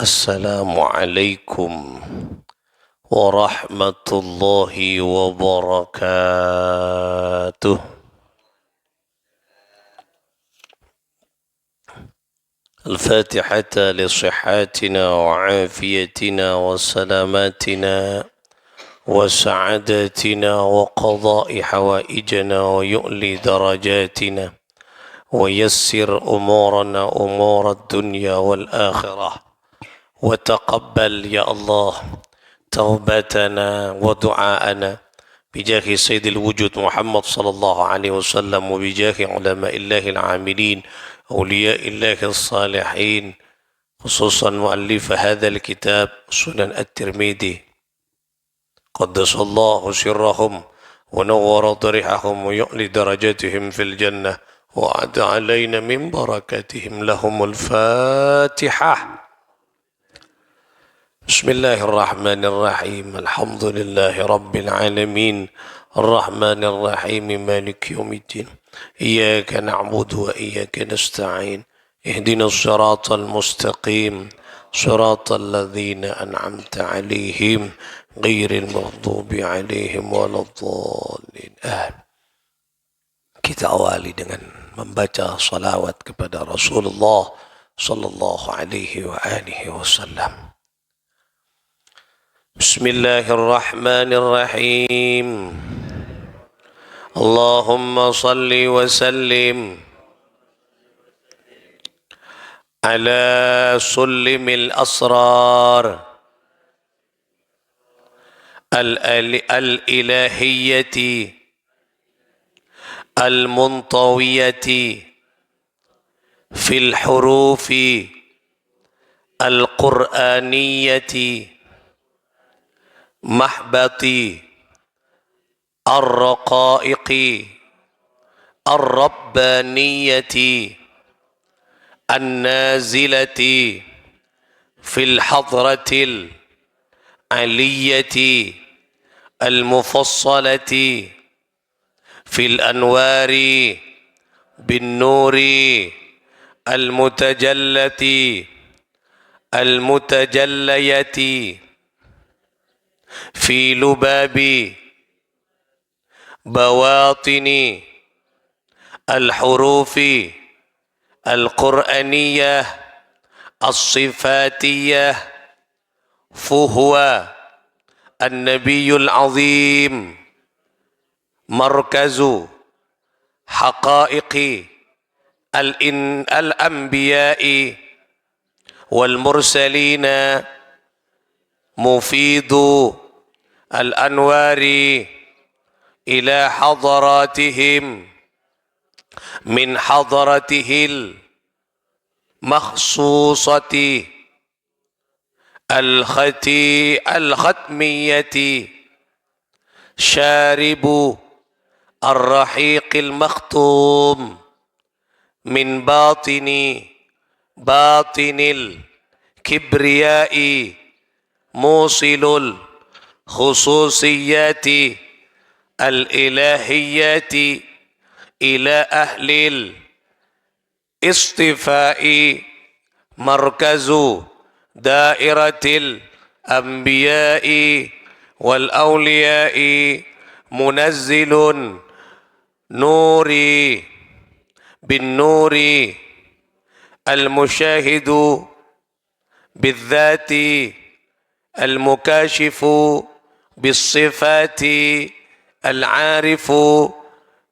Assalamualaikum warahmatullahi wabarakatuh. Al-Fatihata li sihhatina wa afiyatina wa salamatina wa sa'adatina wa qada'i hawaijana wa yu'li darajatina wa yassir umurana umurad dunya wal akhirah. وتقبل يا الله توبتنا ودعاءنا بجاه سيد الوجود محمد صلى الله عليه وسلم وبجاه علماء الله العاملين أولياء الله الصالحين خصوصا مؤلف هذا الكتاب سنن الترمذي قدس الله سرهم ونور ضريحهم ويعلي درجاتهم في الجنة وأعد علينا من بركاتهم لهم الفاتحة. Bismillahirrahmanirrahim. Alhamdulillahi rabbil alamin. Ar-Rahmanir-Rahim. Maliki yaumiddin. Iyyaka na'budu wa iyyaka nasta'in. Ihdinas siratal mustaqim. Siratal ladzina an'amta 'alaihim ghairil maghdubi 'alaihim waladdallin. Kita awali dengan membaca salawat kepada Rasulullah sallallahu alaihi wa alihi wasallam. Bismillahirrahmanirrahim. Allahumma salli wa sallim ala sullimil asrar al-ilahiyyati al-muntawiyati fil hurufi al-qur'aniyyati mahbati ar-raqaiqi ar-rabbaniyati an-nazilati fil hadratil aliyati al-mufassalati fil anwari bin nuri al-mutajallati al-mutajallayati في لباب بواطن الحروف القرآنية الصفاتية فهو النبي العظيم مركز حقائق الأنبياء والمرسلين مفيد الأنوار إلى حضراتهم من حضرته المخصوصة الختمية شارب الرحيق المختوم من باطن الكبرياء موصل الخصوصيات الإلهيات إلى أهل الاصطفاء مركز دائرة الأنبياء والأولياء منزل نوري بالنور المشاهد بالذات المكاشف بالصفات العارف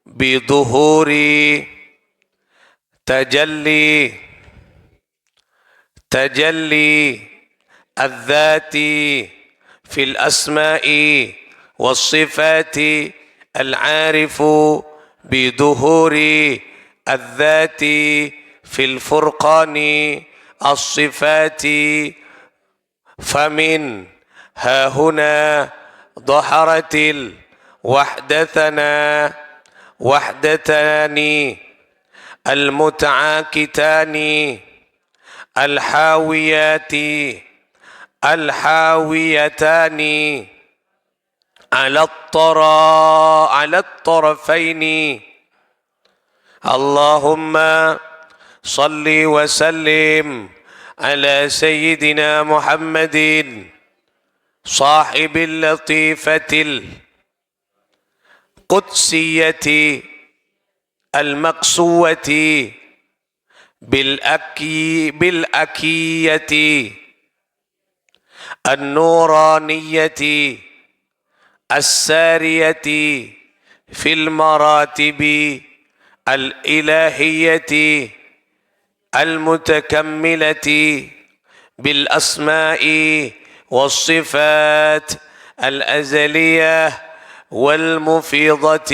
بظهور تجلي الذات في الأسماء والصفات العارف بظهور الذات في الفرقان الصفات فمن ها هنا ظهرت وحدتان المتعاكتان الحاويتان على الطرفين. اللهم صل وسلم على سيدنا محمد صاحب اللطيفة القدسية المقصوة بالأكية النورانية السارية في المراتب الإلهية المتكملة بالأسماء والصفات الأزلية والمفيضة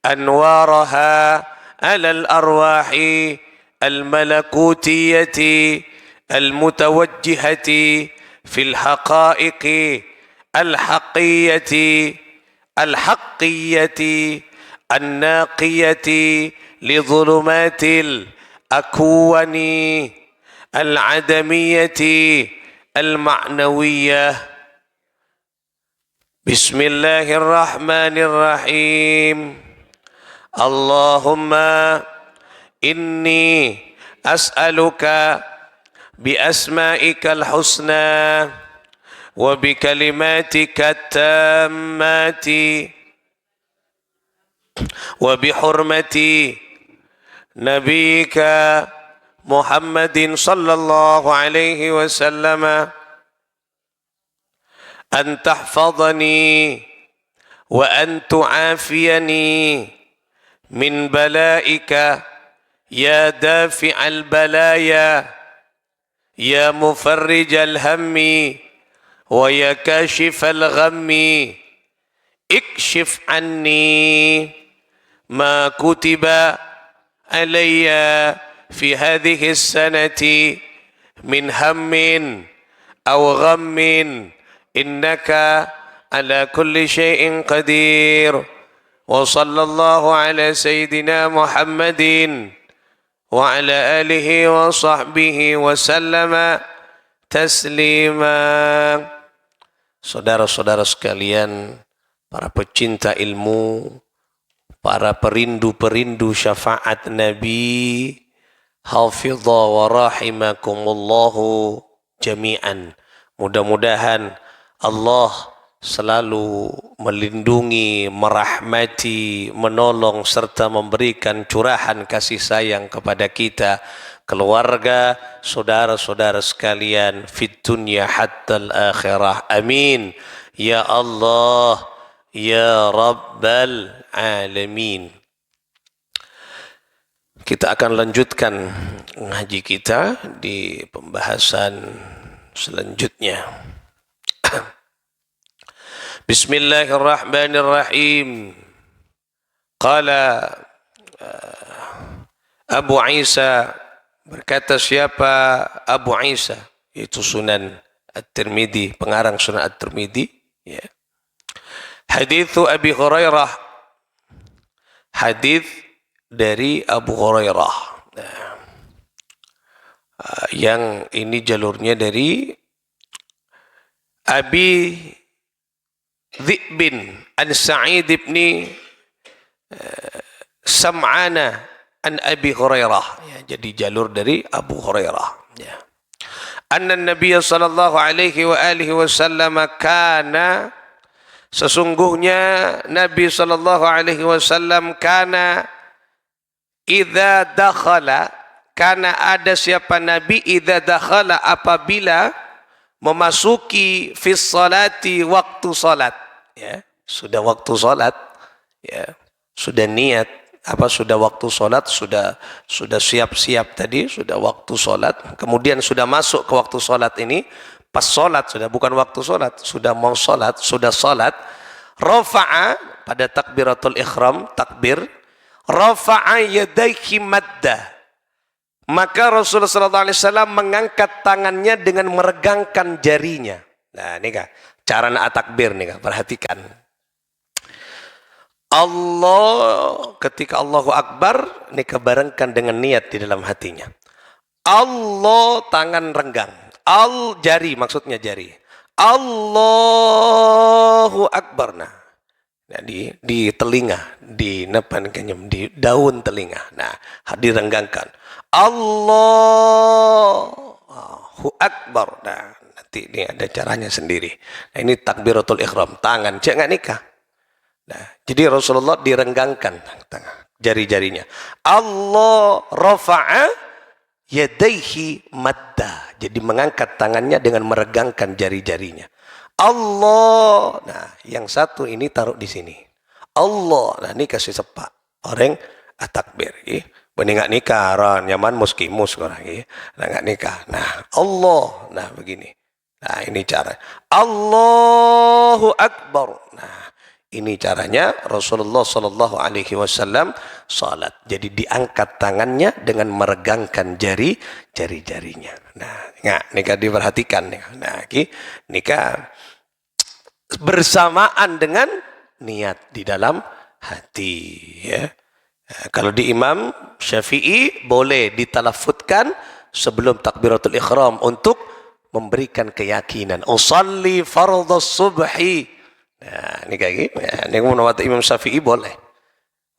أنوارها على الأرواح الملكوتية المتوجهة في الحقائق الحقية الناقية لظلمات الأكوان العدمية المعنوية. بسم الله الرحمن الرحيم. اللهم إني أسألك بأسمائك الحسنى وبكلماتك التامات وبحرمة نبيك محمد صلى الله عليه وسلم أن تحفظني وأن تعافيني من بلائك يا دافع البلايا يا مفرج الهم ويا كاشف الغم. اكشف عني ما كتب علي في هذه السنة من هم أو غم إنك على كل شيء قدير. وصلى الله على سيدنا محمد وعلى آله وصحبه وسلم taslima. Saudara-saudara sekalian, para pecinta ilmu, para perindu-perindu syafaat Nabi, hafidha wa rahimakumullahu jami'an. Mudah-mudahan Allah selalu melindungi, merahmati, menolong serta memberikan curahan kasih sayang kepada kita, keluarga, saudara-saudara sekalian, fid dunya hatta al-akhirah. Amin ya Allah ya Rabbal Alamin. Kita akan lanjutkan ngaji kita di pembahasan selanjutnya. Bismillahirrahmanirrahim. Qala Abu Isa, berkata siapa Abu Isa, yaitu Sunan At-Tirmidzi, pengarang Sunan At-Tirmidzi, ya. Hadithu Abi Hurairah, hadith dari Abu Hurairah. Nah, yang ini jalurnya dari Abi Dhi'bin an Sa'id ibn Sam'ana an Abi Hurairah, ya, jadi jalur dari Abu Hurairah, ya. Anna Nabi sallallahu alaihi wa alihi wasallam kana, sesungguhnya Nabi sallallahu alaihi wasallam kana idza dakhala, karena ada siapa Nabi idza dakhala, apabila memasuki fis salati, waktu salat, ya, sudah waktu salat, ya, sudah niat apa, sudah waktu salat, sudah siap-siap tadi, sudah waktu salat, kemudian sudah masuk ke waktu salat ini, pas salat, sudah bukan waktu salat, sudah mau salat, sudah salat, rafa'a, pada takbiratul ihram, takbir, rafa'a yadayhi madda, maka Rasulullah SAW mengangkat tangannya dengan meregangkan jarinya. Nah, ini kak cara nak takbir nih kak, perhatikan. Allah, ketika Allahu Akbar, ini kebarengkan dengan niat di dalam hatinya. Allah, tangan renggang. Jari, maksudnya jari. Allahu Akbar. Nah, di telinga, di depan kenyum, di daun telinga. Nah, direnggangkan. Allah, Akbar. Nah, nanti ini ada caranya sendiri. Nah, ini takbiratul ihram, tangan, cek nggak nikah. Nah, jadi Rasulullah direnggangkan jari-jarinya. Allah rafa'a yadaihi madda. Jadi mengangkat tangannya dengan meregangkan jari-jarinya. Allah. Nah, yang satu ini taruh di sini. Allah. Nah, ini kasih sepak. Orang takbir. Benih nggak nikah, ron nyaman muskimus orang. Nah, nggak nikah. Nah, Allah. Nah, begini. Nah, ini cara. Allahu Akbar. Nah, ini caranya Rasulullah Sallallahu Alaihi Wasallam salat. Jadi diangkat tangannya dengan meregangkan jari-jarinya. Nah, nikah diperhatikan. Nah, nikah bersamaan dengan niat di dalam hati. Ya. Nah, kalau di Imam Syafi'i boleh ditalafutkan sebelum takbiratul ihram untuk memberikan keyakinan. Usalli fardhas subhi. Nah, ini kayak gini. Ya, ini menurut Imam Syafi'i boleh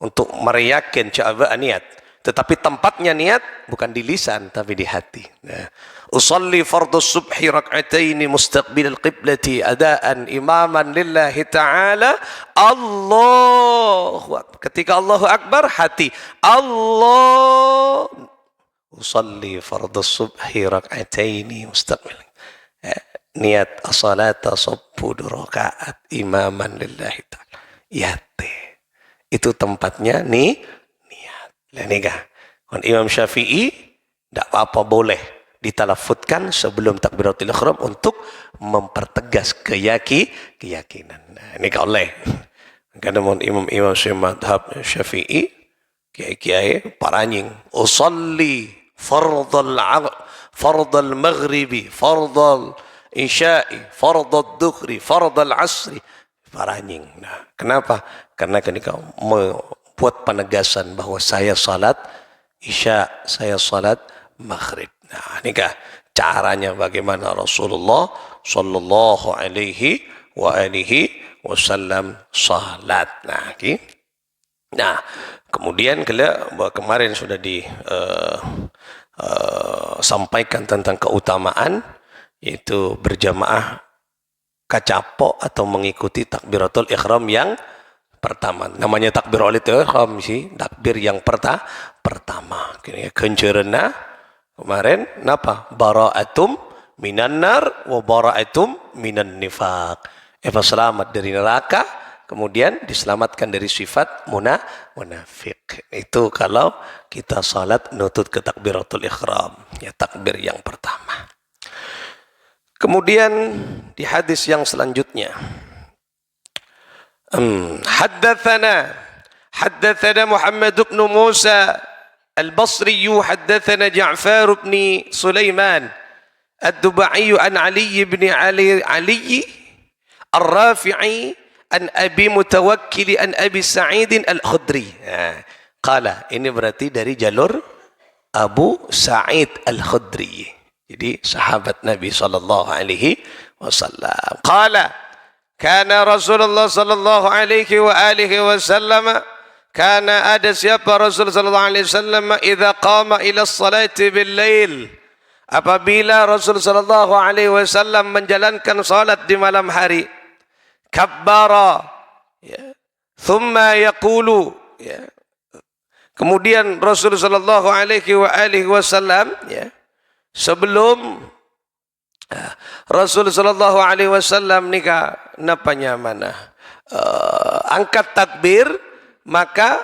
untuk meriyakin coba niat. Tetapi tempatnya niat bukan di lisan tapi di hati. Nah, usalli fardhus subhi rak'ataini mustaqbilal qiblati adaan imaman lillahi ta'ala. Allahu Akbar. Ketika Allahu Akbar hati. Allah. Usalli fardhus subhi rak'ataini mustaqbilal. Niat as-salata sabbu rakaat imaman lillahi ta'ala. Yate. Itu tempatnya niat. Nah, nikah. Imam Syafi'i tidak apa-apa boleh ditalafutkan sebelum takbiratul ihram untuk mempertegas keyakinan. Nah, ini oleh. Karena imam madhab Syafi'i kiai paranying usalli fardal maghribi fardal isya'i, fardad dukhri, fardal asri, paranying. Nah, kenapa? Karena ketika membuat penegasan bahwa saya salat isya, saya salat maghrib. Nah, nikah caranya bagaimana Rasulullah sallallahu alaihi wa alihi wasallam salat. Nah, kemudian kemarin sudah sampaikan tentang keutamaan yaitu berjamaah kacapok atau mengikuti takbiratul ihram yang pertama. Namanya takbiratul ihram sih, takbir yang pertama. Kencerena kemarin napa? Bara'atum minan nar wa bara'atum minan nifaq. Selamat dari neraka, kemudian diselamatkan dari sifat munafik. Itu kalau kita salat nutut ke takbiratul ihram, ya takbir yang pertama. Kemudian di hadis yang selanjutnya, haddatsana Muhammad bin Musa al-Basri, haddatsana Ja'far bin Sulaiman ad-Dubai an Ali bin Ali ar-Rafi'i an Abi Mutawakkil an Abi Sa'id al-Khudri. Qala, ini berarti dari jalur Abu Sa'id al-Khudri. Jadi sahabat Nabi sallallahu alaihi wasallam. Qala kana Rasulullah sallallahu alaihi wa alihi wasallam, kana ada siapa Rasul sallallahu alaihi wasallam idza qama ila salati bil lail, apabila Rasul sallallahu alaihi wasallam menjalankan salat di malam hari, kabbara, ya, thumma yaqulu, ya, kemudian Rasul sallallahu alaihi wa alihi wasallam, ya, sebelum Rasul sallallahu alaihi wasallam angkat takbir, maka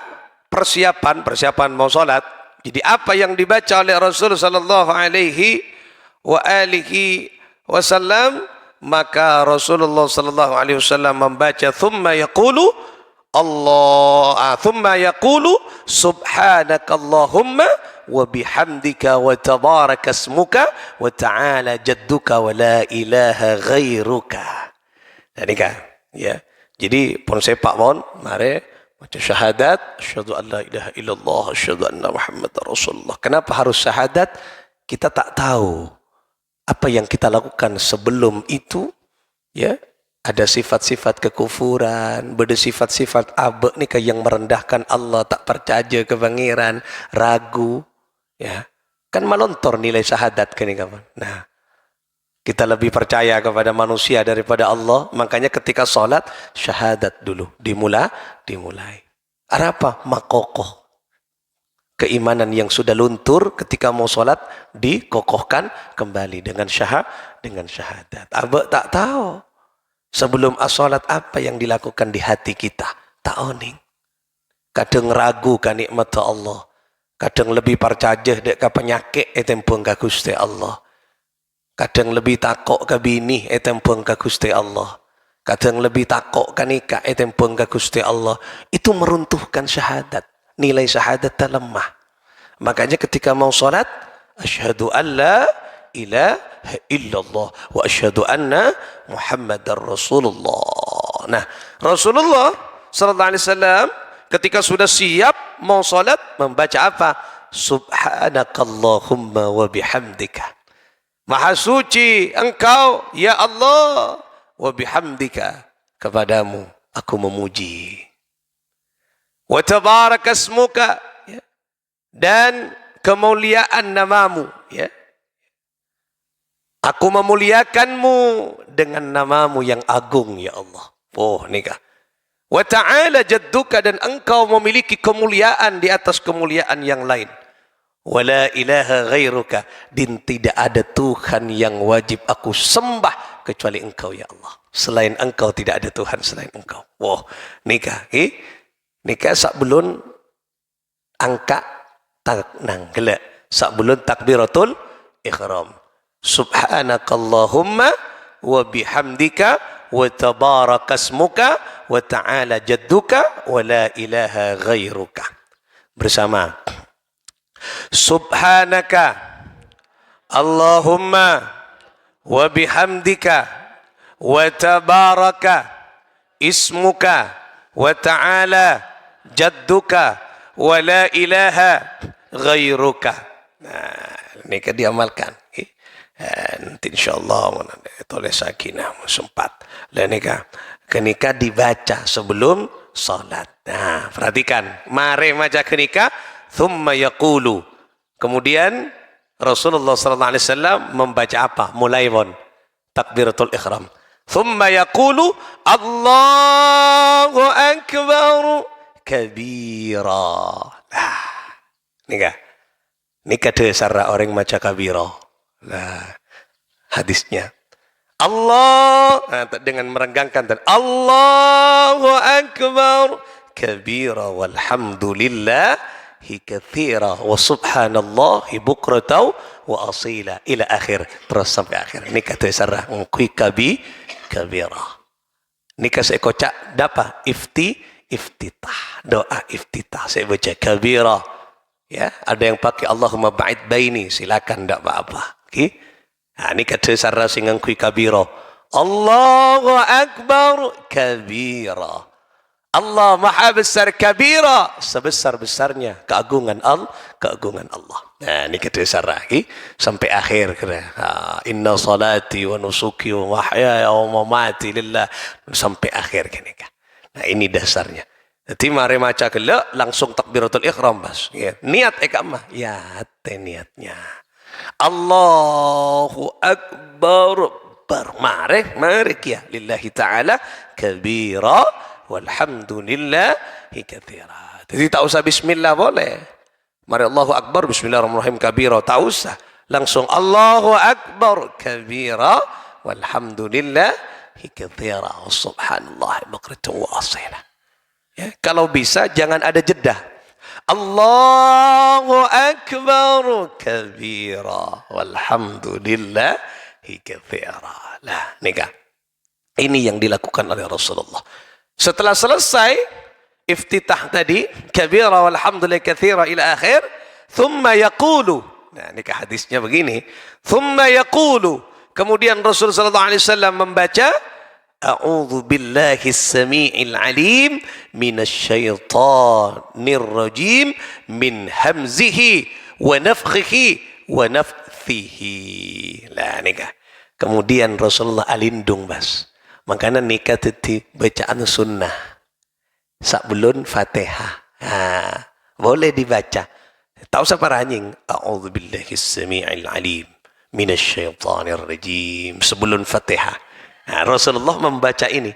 persiapan mau salat. Jadi apa yang dibaca oleh Rasul sallallahu alaihi wa alihi wasallam, maka Rasulullah sallallahu alaihi wasallam membaca thumma yaqulu subhanakallahumma wa bihamdika wa tabaraka ismuka wa ta'ala jadduka wa la ilaha ghairuka. Nah, ini kan, ya. Jadi pun sepak pun mari baca syahadat asyhadu an la ilaha illallah asyhadu anna muhammadar rasulullah. Kenapa harus syahadat? Kita tak tahu apa yang kita lakukan sebelum itu, ya. Ada sifat-sifat kekufuran, ada sifat-sifat abek nih yang merendahkan Allah, tak percaya ke pangeran, ragu, ya. Kan melontor nilai syahadat kan ini kawan. Nah, Kita lebih percaya kepada manusia daripada Allah. Makanya ketika sholat, syahadat dulu. Dimulai. Ada apa? Makokoh. Keimanan yang sudah luntur ketika mau sholat, dikokohkan kembali dengan syahadat. Abah tak tahu. Sebelum as-sholat apa yang dilakukan di hati kita. Tak oning. Kadang ragu kan nikmat Allah. Kadang lebih percaya dek ke penyakit etempung ke Gusti Allah. Kadang lebih takok ke bini etempung ke Gusti Allah. Kadang lebih takok ke nikah etempung ke Gusti Allah. Itu meruntuhkan syahadat. Nilai syahadat lemah. Makanya ketika mau sholat, asyhadu an la ilaha illallah wa asyhadu anna Muhammadar Rasulullah. Nah, Rasulullah sallallahu alaihi wasallam ketika sudah siap mau sholat membaca apa? Subhanakallahumma wa bihamdika. Maha suci engkau ya Allah, wa bihamdika, kepadamu aku memuji. Wa tabarakasmuka, ya, dan kemuliaan namamu, ya. Aku memuliakanmu dengan namamu yang agung ya Allah. Oh, nikah. Wa ta'ala jadduka, dan engkau memiliki kemuliaan di atas kemuliaan yang lain. Wala ilaha ghairuka, dan tidak ada Tuhan yang wajib aku sembah kecuali engkau ya Allah. Selain engkau tidak ada Tuhan selain engkau. Wow, nikah. Nikah sebelum angka taknang gelak, sebelum takbiratul ihram. Subhanakallahumma wa bihamdika wa tabarakasmuka wa ta'ala jadduka wa la ilaha ghairuka. Bersama. Subhanaka Allahumma wa bihamdika wa tabaraka ismuka wa ta'ala jadduka wa la ilaha ghairuka. Nah, ini kan diamalkan. Nanti insyaAllah tulis sakinah sempat. Dan kenika dibaca sebelum salat. Nah, perhatikan. Mari baca kenika. Thumma yaqulu. Kemudian Rasulullah sallallahu alaihi wasallam membaca apa? Mulai pun takbiratul ihram. Thumma yaqulu Allahu akbar kabira. Nah, nikah dasar orang maca kabira. Nah, hadisnya Allah, dengan merenggangkan dan Allahu akbar kabira walhamdulillah katsira wa subhanallahi bukratan wa asila ila akhir, terus sampai akhir. Ini kata sarah ngkui kabira. Nikah saya kocak dapat iftitah, doa iftitah saya baca kabira. Ya, ada yang pakai Allahumma ba'id baini, silakan enggak apa-apa. Okey. Nah, ini kata sarah sing ngkui kabira. Allahu akbar kabira. Allah maha besar kabira, sebesar-besarnya keagungan Allah. Nah, ini kita sarah lagi sampai akhir kira. Inna salati wa nusuki wa mahyaya wa mamati lillah, sampai akhir kini. Nah, ini dasarnya. Jadi mari maca kelak langsung takbiratul ihram bas. Ya, niat ikamah. Ya, niatnya. Allahu akbar. Mari ya lillahi ta'ala kabira walhamdulillahi katsira. Jadi tak usah bismillah boleh. Mari Allahu akbar bismillahirrahmanirrahim kabira, tak usah. Langsung Allahu akbar kabira walhamdulillahi katsira subhanallah bukratan wa asila. Ya, kalau bisa jangan ada jeda. Allahu akbar kabira walhamdulillahi katsira. Lah, nikah. Ini yang dilakukan oleh Rasulullah. Setelah selesai iftitah tadi kabira walhamdulillah katsira ila akhir, thumma yaqulu. Nah, nikah hadisnya begini, thumma yaqulu, kemudian Rasul sallallahu alaihi wasallam membaca a'udzu billahi as-sami'il 'alim minasyaitonir rajim min hamzihi wa nafthihi wa nafthihi. Lah, nikah. Kemudian Rasulullah alindung bas. Makanya nikah itu bacaan sunnah sebelum Fatihah. Boleh dibaca. Tahu siapa ranjing? A'udzubillahi as-sami'il 'alim minasyaitonir rajim. Sebelum Fatihah. Nah, Rasulullah membaca ini.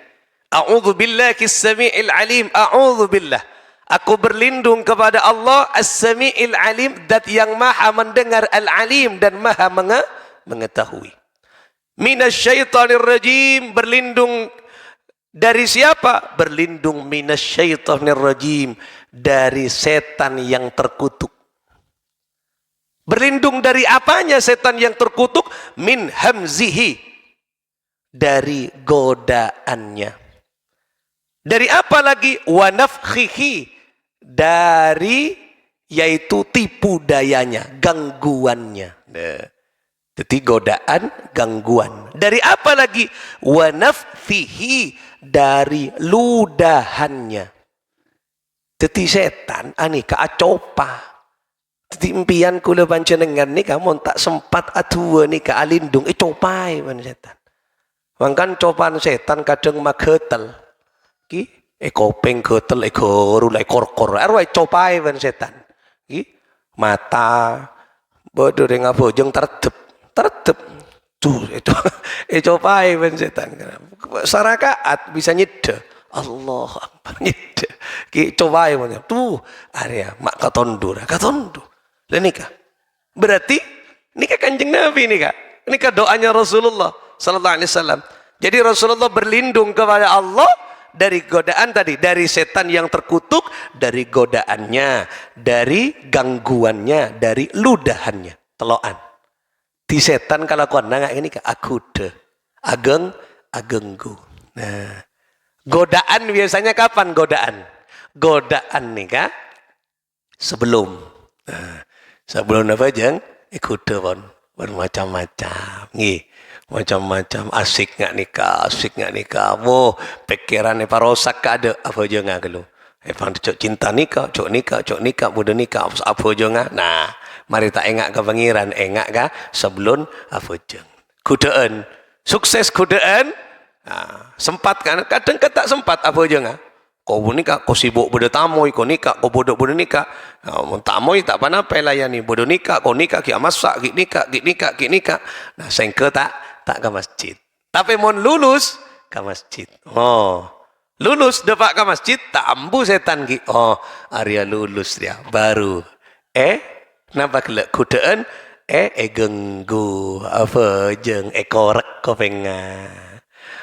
A'udzu billahi as-sami'il alim. A'udzu billah. Aku berlindung kepada Allah as-sami'il alim, zat yang maha mendengar, al-alim, dan maha mengetahui. Minasyaitonir rajim, berlindung dari siapa? Berlindung minasyaitonir rajim, dari setan yang terkutuk. Berlindung dari apanya setan yang terkutuk? Min hamzihi, dari godaannya. Dari apa lagi? Wa nafkhihi, dari yaitu tipu dayanya, gangguannya. Jadi godaan, gangguan. Dari apa lagi? Wa nafthihi, dari ludahannya. Jadi setan anika acopa. Jadi impian kula panjenengan nika mon tak sempat adua nika alindung copai man setan. Mangkan copan setan kadang magetel. Ki kopeng getel goru lai kor-kor. Arwah copai man setan. Ki mata bodoh dengan bojong terdep tuh itu copai man setan. Sarakaat bisa nyede. Allah nyede. Ki copai man tuh area mak katondo. Lah nikah. Berarti nikah Kanjeng Nabi nikah. Nikah doanya Rasulullah sallallahu alaihi wasallam. Jadi Rasulullah berlindung kepada Allah dari godaan tadi, dari setan yang terkutuk, dari godaannya, dari gangguannya, dari ludahannya, teloan. Di setan kalau kona nggak ini aku deh, agenggu. Nah, godaan biasanya kapan godaan? Godaan nih kak sebelum. Nah, sebelum apa jeng? Ikut pon bermacam-macam, nih. Macam-macam asik nggak nikah, wo pikirannya parosak ada apa aja nggak kalau, cok cinta nikah, cok nikah, muda nikah, apa aja nggak, nah, mari tak engak ke pangeran, engak kah sebelum apa aja, kudaan, sukses kudaan, nah, sempat kan, kadang tak sempat apa aja nggak, kau nikah, kau sibuk bodoh tamoy, kau nikah, kau bodoh nikah, tamoy tak apa-apa layani, bodoh nikah, kau nikah, kia masak, ki nikah, nah sengke tak ke masjid. Tapi mau lulus ke masjid. Oh, lulus dapat ke masjid tak ambu setan ki. Oh, Arya lulus dia baru. Napa kelak kudaan? Genggu apa jeng korek kau pengen.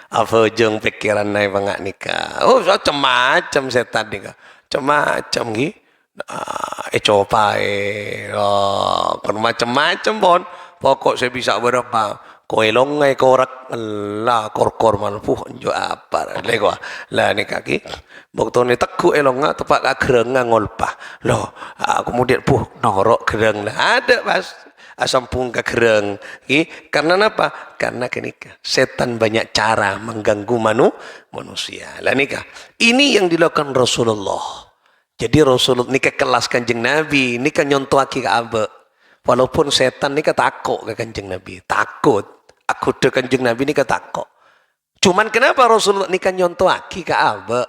Apa jeng pikiran naik bangak nikah. Oh, macam-macam setan nikah. Macam-macam ki. Coba kan macam-macam pun. Pokok saya bisa berapa. Koe longai korak lah kor man njo apa lego lah ni kaki waktu ni teku elonga tepak ka gereng ngolpah loh kemudian norok gereng lah ada pas asampung ka gereng karena apa karena kenika setan banyak cara mengganggu manusia lah nikah ini yang dilakukan Rasulullah. Jadi Rasulullah nikah kelas Kanjeng Nabi nikah nyontoaki ka abe walaupun setan nikah takut ke Kanjeng Nabi takut. Aku de Kanjeng Nabi nikah takut. Cuman kenapa Rasulullah nikah nyontoaki ke abe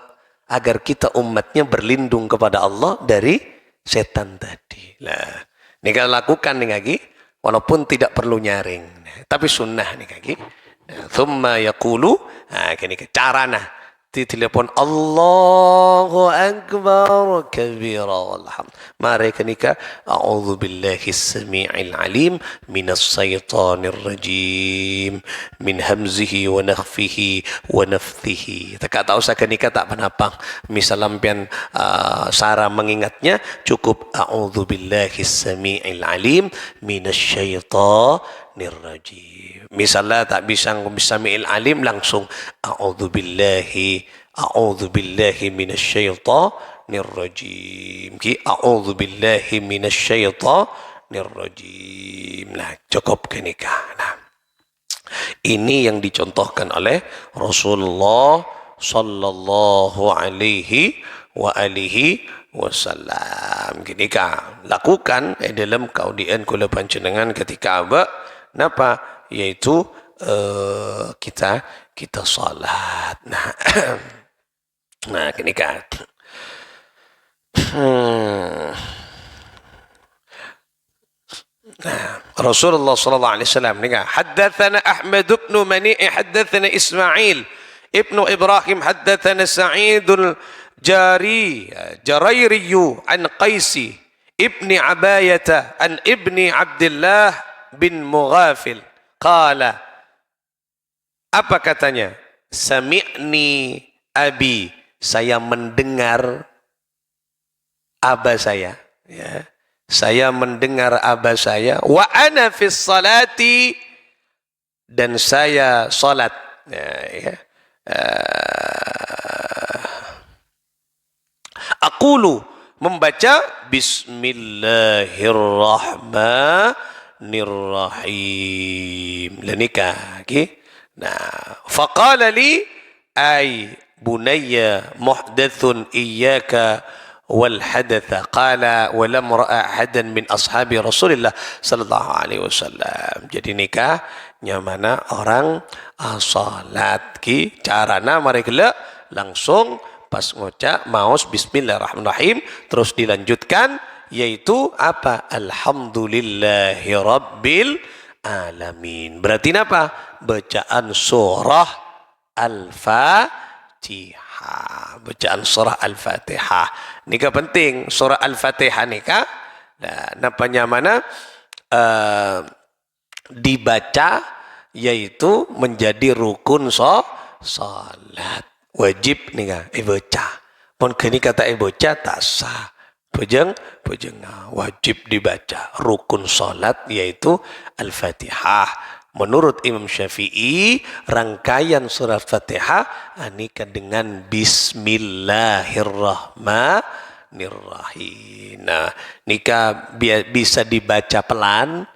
agar kita umatnya berlindung kepada Allah dari setan tadi. Lah, nikah lakukan nih lagi walaupun tidak perlu nyaring. Tapi sunnah nih lagi. Thumma yaqulu, kini carana telepon Allahu Akbar kabira walhamd. Mari kenika a'udzu billahi as-sami'il alim minas syaitonir rajim min hamzihi wa nakhfihi wa nafthihi. Tak tahu saya kenika tak penapang. Misal lampian cara mengingatnya cukup a'udzu billahi as-sami'il alim minas syaitonir rajim. Misalnya tak bisa sami'il alim langsung a'udzu billahi minasyaitonir rajim. Ki a'udzu billahi minasyaitonir rajim. Nah, cukup kenikah. Nah, ini yang dicontohkan oleh Rasulullah sallallahu alaihi wa alihi wasallam. Kenikah lakukan dalam kaudian kula panjenengan ketika apa? Napa? Yaitu kita salat. Nah kini kan nah Rasulullah sallallahu alaihi wasallam nika haddatsana Ahmad ibn Mani' haddatsana Ismail ibnu Ibrahim haddatsana Sa'idul Jarairi an Qaisi ibni Abayata an ibni Abdullah bin Mughafil qala, apa katanya? Sami'ni abi, saya mendengar aba saya, ya. Saya mendengar aba saya, wa ana fis salati, dan saya salat, ya. Aqulu, membaca bismillahirrahmanirrahim. Lenika, okay? Nah, faqala li ay bunayya muhdathun iyyaka wal hadatha, qala wa lam ra'a ahadan min ashabi Rasulillah sallallahu alaihi wasallam. Jadi nikah nyamana orang salat ki carana mereka langsung pas ngocak maos bismillahirrahmanirrahim terus dilanjutkan yaitu apa? Alhamdulillahi rabbil alamin. Berarti apa? Bacaan surah Al-Fatihah. Bacaan surah Al-Fatihah. Nika penting surah Al-Fatihah nika. Nah, napanya mana? Dibaca yaitu menjadi rukun salat. Wajib nika baca. Pun kini kata baca tak sah. Pujeng wajib dibaca. Rukun salat yaitu Al-Fatihah. Menurut Imam Syafi'i, rangkaian surah Fatihah anika dengan bismillahirrahmanirrahim. Nah, nika bisa dibaca pelan.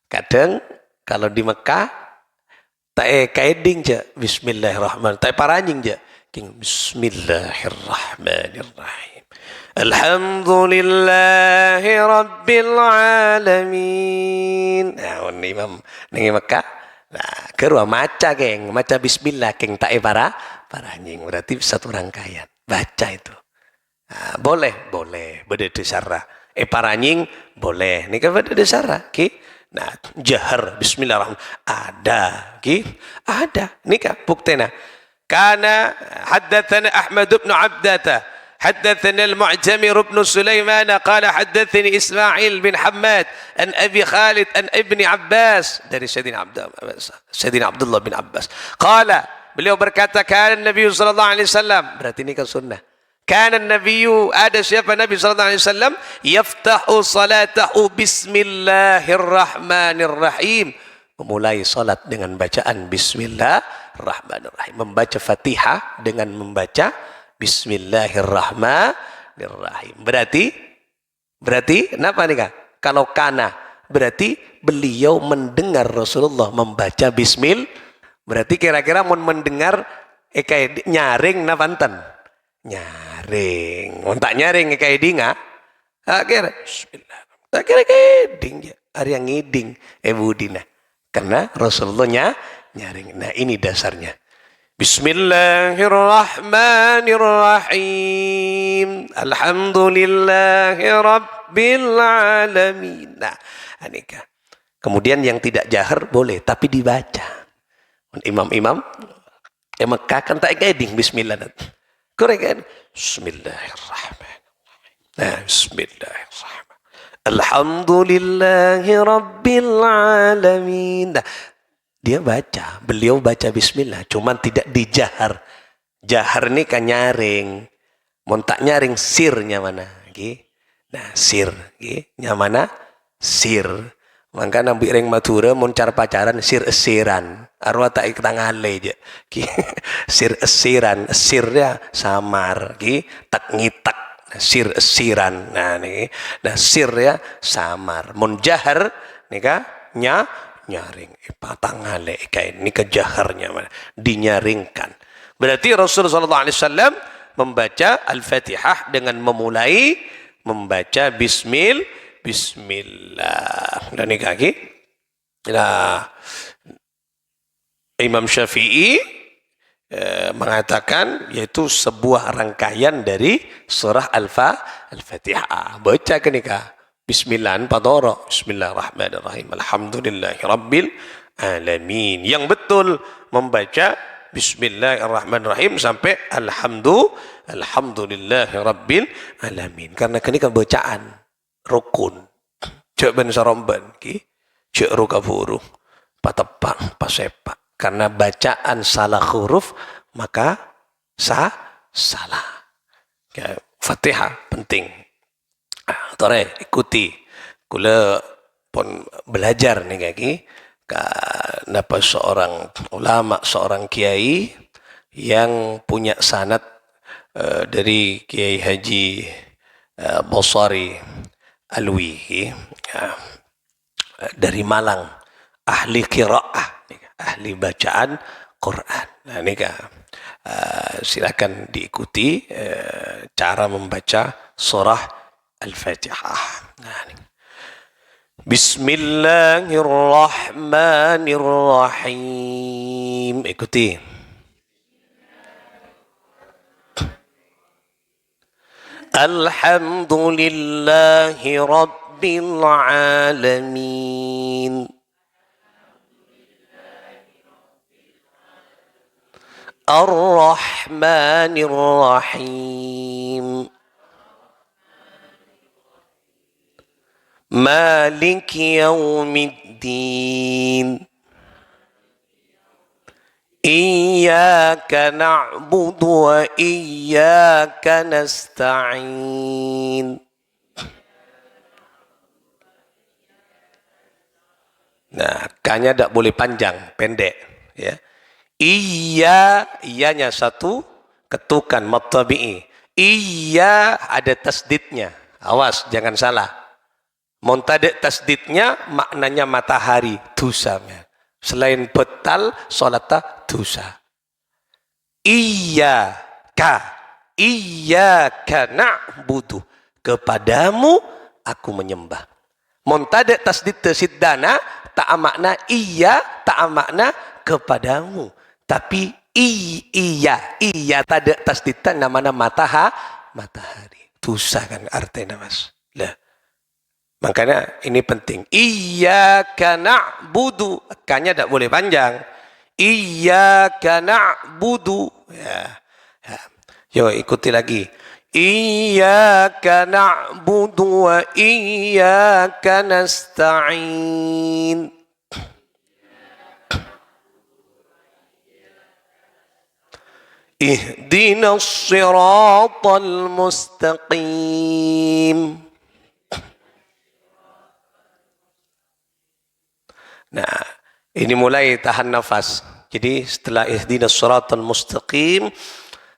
Kadang kalau di Mekah tak kaeding je bismillahirrahmanirrahim. Tak paranjing je. Bismillahirrahmanirrahim. Alhamdulillahi rabbil alamin. Nah, Imam ning Mekah. Nah, kerua maca geng, maca bismillah geng tak paranjing. Berarti satu rangkaian. Baca itu. Nah, boleh, beda desara. Paranjing boleh. Nika beda desara, ki. Nah, jahar bismillahirrahmanirrahim ada, ki. Ada. Nika buktena. Kana haddatsana Ahmad ibn Abdata حدثنا المعتمر بن سليمان قال حدثني إسماعيل بن حماد عن أبي خالد عن ابن عباس dari سيدنا عبد الله بن عباس قال, beliau berkata كان النبي صلى الله عليه وسلم, berarti ini kan sunnah. كان النبي, ada siapa Nabi صلى الله عليه وسلم, يفتح صلاته بسم الله الرحمن الرحيم, memulai salat dengan bacaan Bismillahirrahmanirrahim, membaca Fatihah dengan membaca Bismillahirrahmanirrahim. Berarti kenapa nih Kak? Kalau kana berarti beliau mendengar Rasulullah membaca Bismillah. Berarti kira-kira mau mendengar kayak nyaring napanten. Nyaring. Mun tak nyaring kayak dinga. Akhir Bismillah. Akhir kayak ding ya. Ari yang ngiding budina. Karena Rasulullahnya nyaring. Nah, ini dasarnya. Bismillahirrahmanirrahim. Alhamdulillahi rabbil alamin. Nah, anika. Kemudian yang tidak jahar boleh, tapi dibaca. Imam-imam yang Mekah kan tak guiding bismillah. Korek. Bismillahirrahmanirrahim. Nah, bismillahirrahmanirrahim. Alhamdulillahi rabbil alamin. Nah, dia baca, beliau baca bismillah, cuman tidak dijahar. Jahar ini kan nyaring. Mun tak nyaring sirnya mana? Nah, sir, nyamana? Sir. Maka nabi ring matura mun cara pacaran sir esiran. Arwah tak ikutangale je. Sir esiran, sirnya samar, tak ngitak. Sir esiran. Nah, sirnya samar. Mun jahar nika nyaring patangale kayak ini kejaharnya dinyaringkan. Berarti Rasulullah SAW membaca Al-Fatihah dengan memulai membaca Bismillah. Dan ini kaki. Nah, Imam Syafi'i mengatakan yaitu sebuah rangkaian dari surah Al-Fatihah. Baca ke nikah Bismillah padoro. Bismillahirrahmanirrahim. Alhamdulillahi rabbil alamin. Yang betul membaca Bismillahirrahmanirrahim sampai Alhamdulillahi rabbil alamin. Karena ini kan bacaan rukun. Cek ben saromban ki. Cek rukafuru. Patepang, pasepak. Karena bacaan salah huruf maka salah. Ya, Fatihah penting. Tore ikuti. Kula pun belajar nih kaki. Kenapa seorang ulama, seorang kiai yang punya sanad dari Kiai Haji Basari Alwi ya, dari Malang, ahli qiraah, ahli bacaan Quran. Nah, ini silakan diikuti cara membaca surah Al-Fatihah. Nah, ini. Bismillahirrahmanirrahim. Ikuti. Alhamdulillahi rabbil alamin. Ar-Rahmanir-Rahim. مالك يوم الدين إياك نعبد وإياك نستعين. Nah, K-nya tidak boleh panjang, pendek. Ya. Iyanya satu, ketukan, mad tabi'i. Iya ada tasdidnya. Awas, jangan salah. Muntadek tasdidnya maknanya matahari, dosa. Selain betal, solata dosa. Iyyaka na'budu. Kepadamu aku menyembah. Muntadek tasdid tersidana, tak makna iya, tak makna kepadamu. Tapi iya tadek tasdidnya namanya matahari. Dosa kan artinya mas. Lah. Makanya ini penting. Iyyaka na'budu. K-nya tidak boleh panjang. Iyyaka na'budu. Ya. Yo ikuti lagi. Iyyaka na'budu wa iyyaka nasta'in. Ihdinas siratal mustaqim. Nah, ini mulai tahan nafas. Jadi setelah ihdinas siratal mustaqim,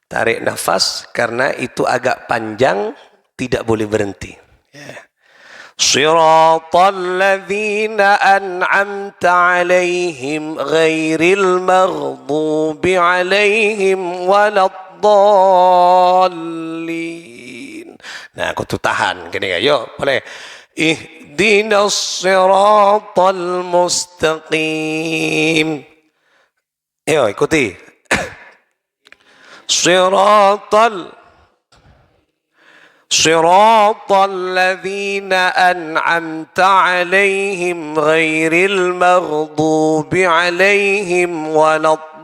tarik nafas karena itu agak panjang, tidak boleh berhenti. Ya. Siratal ladzina an'amta 'alaihim ghairil maghdubi 'alaihim waladdallin. Nah, aku tuh tahan gini ya. Yuk, boleh. Ihdinas siratal mustaqim. Ayo ikuti. Siratal ladzina an'amta 'alaihim ghairil maghdubi 'alaihim waladdallin.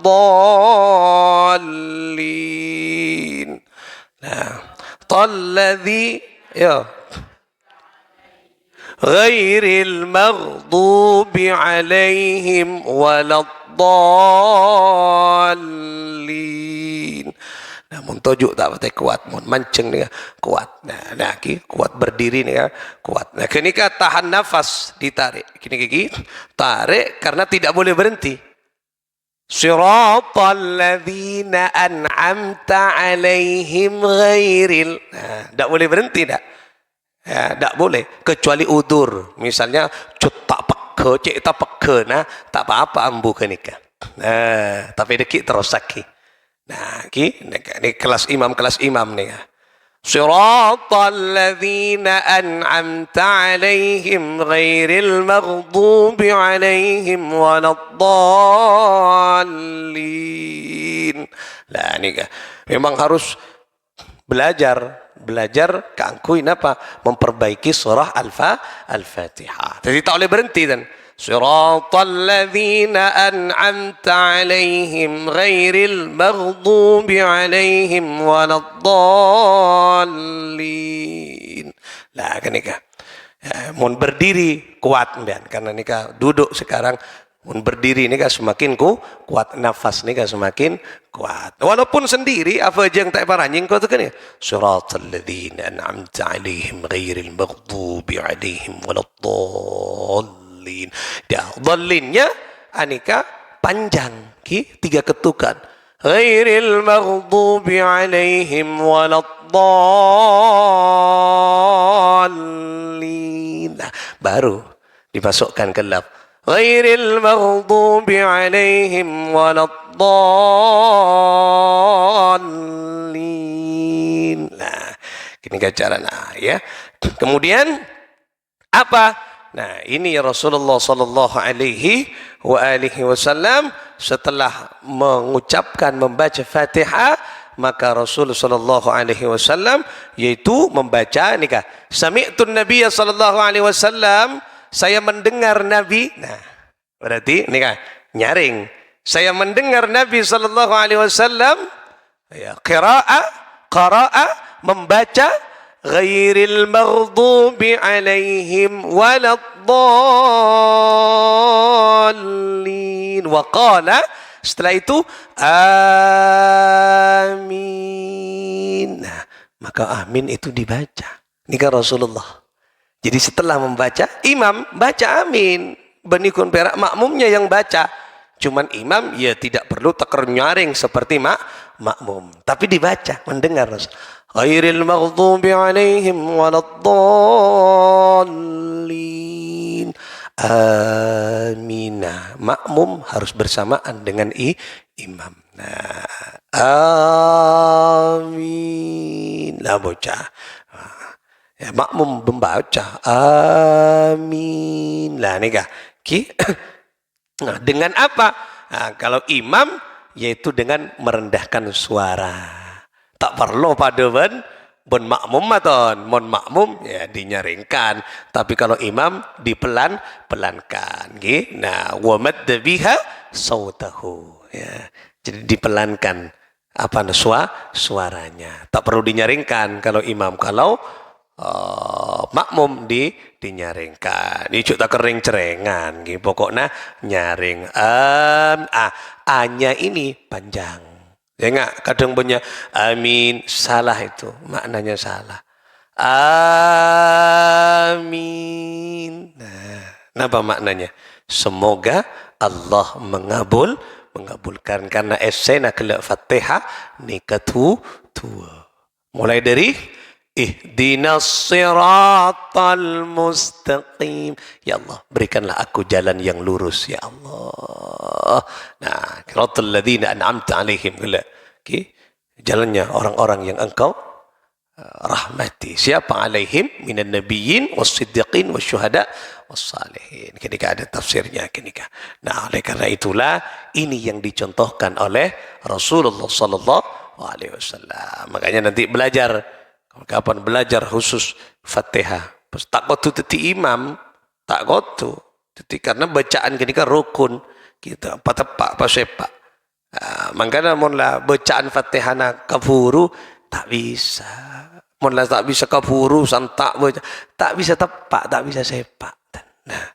Nah, talladzi ya ghairil maghdubi 'alaihim waladdallin. Nah, mun tojuk tak pakai kuat, mun mancing nih kuat. Nah, kuat berdiri nih kuat. Nah, kini tahan nafas, ditarik. Kini tarik karena tidak boleh berhenti. Siratal ladzina an'amta 'alaihim ghairil. Nah, tidak boleh berhenti dah. Ya, tak boleh kecuali udur. Misalnya tak peke, cek tak peke, nah tak apa-apa ambu kenika. Nah, tapi deki terus saki. Nah, ini kelas imam nih. Siratal ladzina an'amta 'alaihim ghairil maghdubi 'alaihim waladdallin. Lah ini memang harus belajar belajar keangkuin apa? Memperbaiki surah Al-Fatihah. Jadi tak boleh berhenti dan Siratal ladzina an'amta 'alaihim ghairil maghdubi 'alaihim waladdallin. Lah kan nikah. Mun berdiri kuat mbian karena nikah duduk sekarang mun berdiri nikah semakin kuat nafas nikah semakin kuat. Walaupun sendiri apa aja yang tak paranjing kau tu kan ya. Siratal ladzina an'amta 'alaihim ghairil maghdubi 'alaihim waladdallin. Dia dhalinnya anika panjang ki 3 ketukan. Ghairil maghdubi 'alaihim waladdallin. Nah, baru dimasukkan ke laf. Ghairil maghdubi 'alaihim waladdallin. Nah, ini cara nah ya. Kemudian apa? Nah, ini Rasulullah sallallahu alaihi wasallam setelah mengucapkan membaca Fatihah, maka Rasul sallallahu alaihi wasallam yaitu membaca nikah. Sami'tun Nabiy sallallahu alaihi wasallam, saya mendengar Nabi. Nah, berarti nikah nyaring. Saya mendengar Nabi sallallahu alaihi wasallam ya qara'a membaca ghairil maghdubi 'alaihim waladdallin wa qala setelah itu amin. Nah, maka amin itu dibaca nikah Rasulullah. Jadi setelah membaca imam baca amin benikun perak makmumnya yang baca. Cuman imam ya tidak perlu teker nyaring seperti makmum, tapi dibaca mendengar Rasul. Ghairil maghdubi 'alaihim waladdallin. Amina. Makmum harus bersamaan dengan imam. Nah, amin. Lah bocah. Ya, makmum membaca amin. Lah nikah. Nah, dengan apa? Nah, kalau imam yaitu dengan merendahkan suara. Tak perlu pada bon makmum maton, mon makmum ya dinyaringkan. Tapi kalau imam dipelankan, gitu. Nah, wa madda biha sautahu. Ya, jadi dipelankan apa suaranya. Tak perlu dinyaringkan kalau imam. Kalau makmum dinyaringkan. Ini cuk tak kering cerengan, gitu. Pokoknya nyaring. A-nya ini panjang. Ya enggak, kadang punya amin, salah itu, maknanya salah. Amin. Nah, apa maknanya? Semoga Allah mengabulkan karena esena kelak Fatihah nikatu tua. Mulai dari ihdinas siratal mustaqim. Ya Allah, berikanlah aku jalan yang lurus ya Allah. Nah, siratal ladzina an'amta 'alaihim. Okay. Jalannya orang-orang yang engkau rahmati. Siapa 'alaihim? Minan nabiyyin was-siddiqin wasyuhada was-salihin. Ketika ada tafsirnya ketika. Nah, oleh karena itulah ini yang dicontohkan oleh Rasulullah sallallahu alaihi wasallam. Makanya nanti belajar kapan belajar khusus Fatihah. Tak kotu teti imam, tak kotu. Teti karena bacaan ketika rukun kita patepak pasepak. Makanya monlah bacaan Fatihah nak kafuru tak bisa. Monlah tak bisa kafuru santak baca, tak bisa tepak, tak bisa sepak. Nah,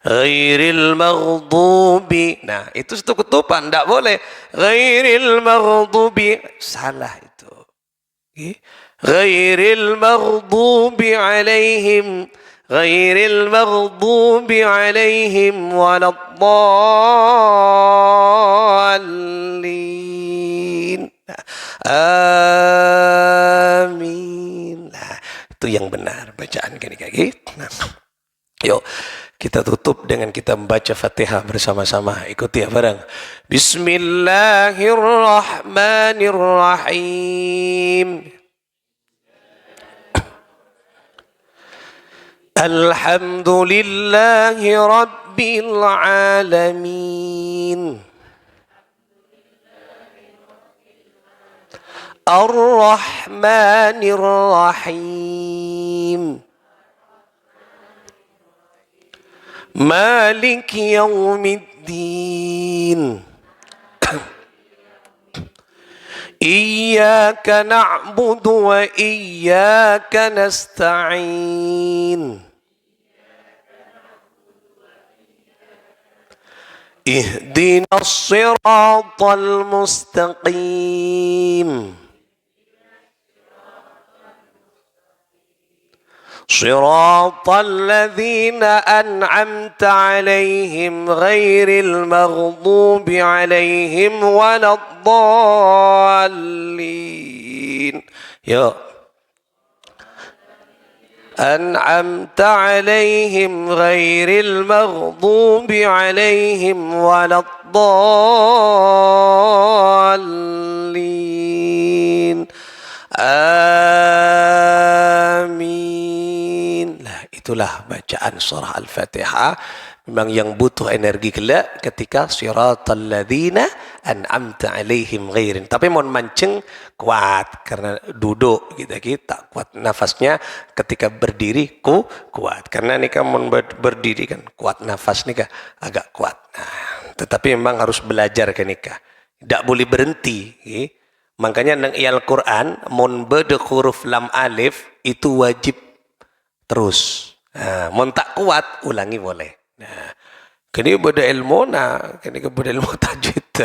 ghairil maghdubi. Nah, itu satu ketupan, tak boleh. Ghairil maghdubi, salah itu. Okay. Ghairil maghdubi 'alaihim ghairil maghdubi 'alaihim waladdallin. Amin. Nah, itu yang benar bacaan kaki. Nah, yuk kita tutup dengan kita membaca Fatihah bersama-sama. Ikuti ya bareng. Bismillahirrahmanirrahim. Alhamdulillahi Rabbil Alamin. الرحمن الرحيم مالك يوم الدين إياك نعبد وإياك نستعين اهدنا الصراط المستقيم صراط الذين أنعمت عليهم غير المغضوب عليهم ولا الضالين يا أنعمت عليهم غير المغضوب عليهم ولا الضالين Amin. Nah, itulah bacaan surah Al-Fatihah. Memang yang butuh energi gelak ketika siratal ladzina an'amta alaihim ghairin. Tapi mohon mancing kuat karena duduk kita kuat nafasnya, ketika berdiri kuat. Karena ini kan mohon berdiri kan kuat nafas nih agak kuat. Nah, tetapi memang harus belajar kan nikah. Tidak boleh berhenti. Makanya nang Al-Quran mon bede huruf lam alif itu wajib terus. Mon tak kuat ulangi boleh. Nah, kini beda ilmu kini beda ilmu tajwid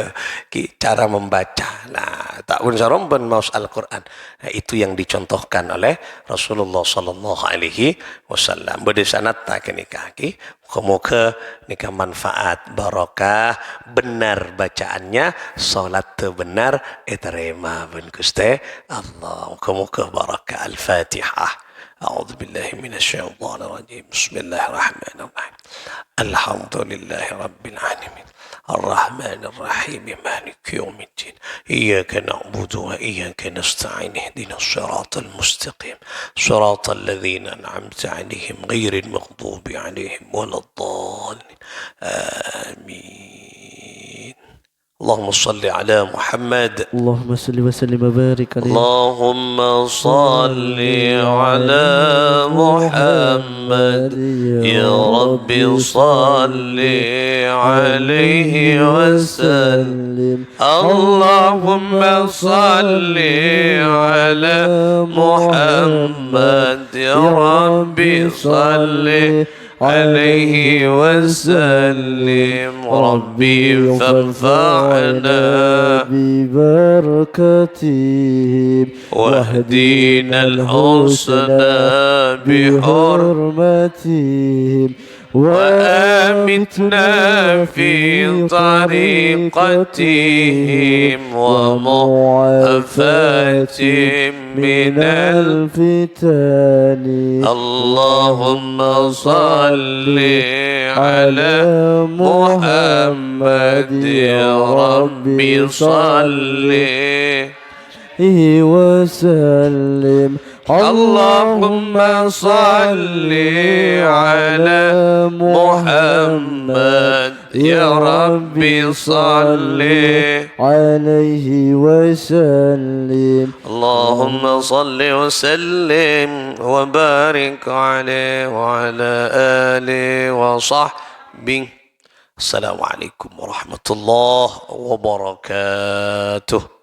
cara membaca. Nah, tak pun saromban maus Al-Quran. Nah, itu yang dicontohkan oleh Rasulullah sallallahu alaihi wasallam. Beda sanad tak kini kaki. Semoga nikah manfaat barokah benar bacaannya salat benar terima ben Gusti Allah. Semoga barokah Al-Fatihah. أعوذ بالله من الشيطان الرجيم بسم الله الرحمن الرحيم الحمد لله رب العالمين الرحمن الرحيم مالك يوم الدين إياك نعبد وإياك نستعين اهدنا الصراط المستقيم صراط الذين أنعمت عليهم غير المغضوب عليهم ولا الضالين آمين اللهم صل على محمد اللهم صل وسلم وبارك عليه اللهم صل على محمد يا رب صل عليه وسلم اللهم صل على محمد يا رب صل عليه وسلم ربي فانفعنا ببركتهم واهدنا الحسنى بحرمتهم وآمتنا في طريقتهم ومعافاتهم من الفتن اللهم صل على محمد يا ربي صل وسلم اللهم صل على محمد يا ربي صل عليه وسلم اللهم صل وسلم وبارك عليه وعلى آله وصحبه السلام عليكم ورحمة الله وبركاته